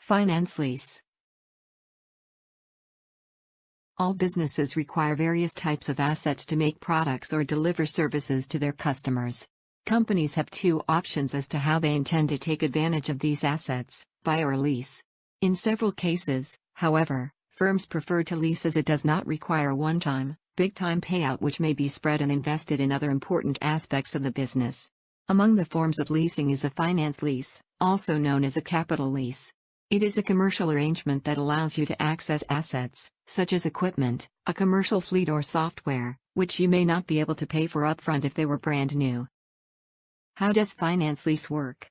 Finance lease. All businesses require various types of assets to make products or deliver services to their customers. Companies have two options as to how they intend to take advantage of these assets: buy or lease. In several cases, however, firms prefer to lease as it does not require a one-time, big-time payout which may be spread and invested in other important aspects of the business. Among the forms of leasing is a finance lease, also known as a capital lease. It is a commercial arrangement that allows you to access assets, such as equipment, a commercial fleet or software, which you may not be able to pay for upfront if they were brand new. How does finance lease work?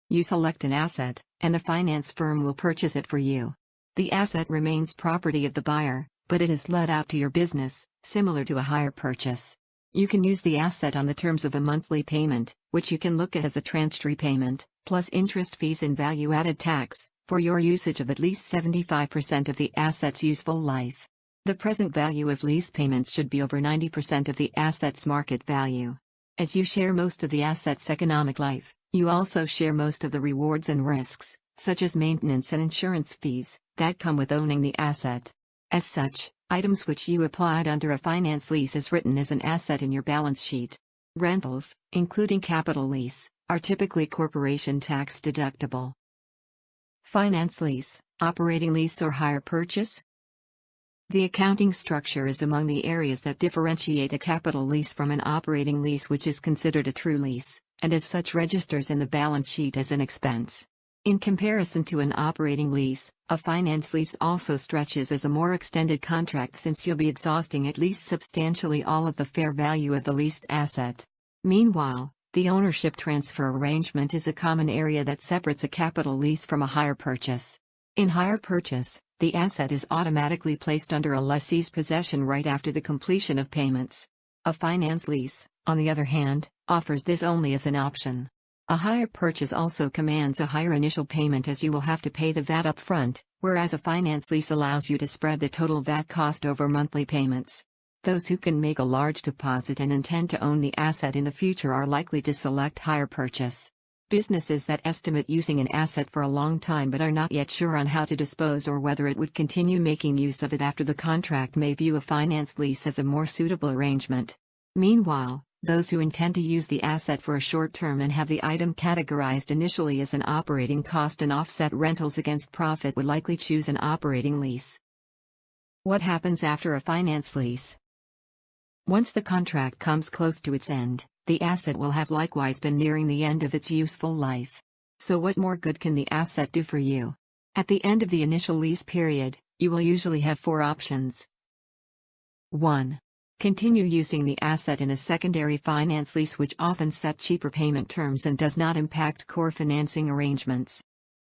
You select an asset, and the finance firm will purchase it for you. The asset remains property of the buyer, but it is let out to your business, similar to a hire purchase. You can use the asset on the terms of a monthly payment, which you can look at as a tranched repayment, plus interest fees and value-added tax, for your usage of at least 75% of the asset's useful life. The present value of lease payments should be over 90% of the asset's market value. As you share most of the asset's economic life, you also share most of the rewards and risks, such as maintenance and insurance fees, that come with owning the asset. As such, items which you applied under a finance lease is written as an asset in your balance sheet. Rentals, including capital lease, are typically corporation tax deductible. Finance lease, operating lease or hire purchase? The accounting structure is among the areas that differentiate a capital lease from an operating lease, which is considered a true lease, and as such registers in the balance sheet as an expense. In comparison to an operating lease, a finance lease also stretches as a more extended contract since you'll be exhausting at least substantially all of the fair value of the leased asset. Meanwhile, the ownership transfer arrangement is a common area that separates a capital lease from a hire purchase. In hire purchase, the asset is automatically placed under a lessee's possession right after the completion of payments. A finance lease, on the other hand, offers this only as an option. A hire purchase also commands a higher initial payment as you will have to pay the VAT up front, whereas a finance lease allows you to spread the total VAT cost over monthly payments. Those who can make a large deposit and intend to own the asset in the future are likely to select hire purchase. Businesses that estimate using an asset for a long time but are not yet sure on how to dispose or whether it would continue making use of it after the contract may view a finance lease as a more suitable arrangement. Meanwhile, those who intend to use the asset for a short term and have the item categorized initially as an operating cost and offset rentals against profit would likely choose an operating lease. What happens after a finance lease? Once the contract comes close to its end, the asset will have likewise been nearing the end of its useful life. So what more good can the asset do for you? At the end of the initial lease period, you will usually have four options. 1. Continue using the asset in a secondary finance lease, which often set cheaper payment terms and does not impact core financing arrangements.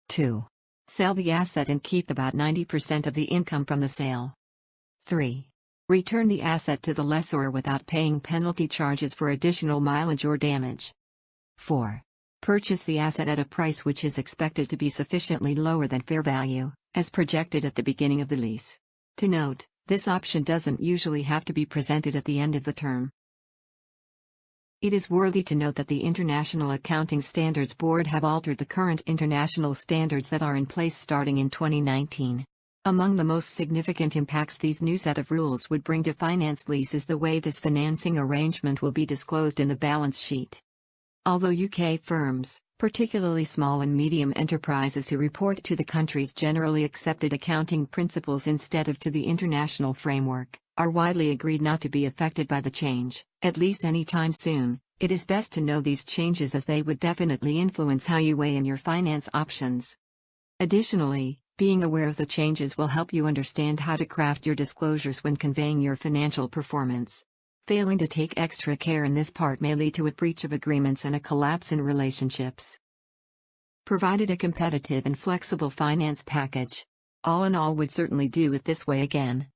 2. Sell the asset and keep about 90% of the income from the sale. 3. Return the asset to the lessor without paying penalty charges for additional mileage or damage. 4. Purchase the asset at a price which is expected to be sufficiently lower than fair value, as projected at the beginning of the lease. To note, this option doesn't usually have to be presented at the end of the term. It is worthy to note that the International Accounting Standards Board have altered the current international standards that are in place starting in 2019. Among the most significant impacts these new set of rules would bring to finance lease is the way this financing arrangement will be disclosed in the balance sheet. Although UK firms, particularly small and medium enterprises who report to the country's generally accepted accounting principles instead of to the international framework, are widely agreed not to be affected by the change, at least anytime soon, it is best to know these changes as they would definitely influence how you weigh in your finance options. Additionally, being aware of the changes will help you understand how to craft your disclosures when conveying your financial performance. Failing to take extra care in this part may lead to a breach of agreements and a collapse in relationships. Provided a competitive and flexible finance package. All in all, would certainly do it this way again.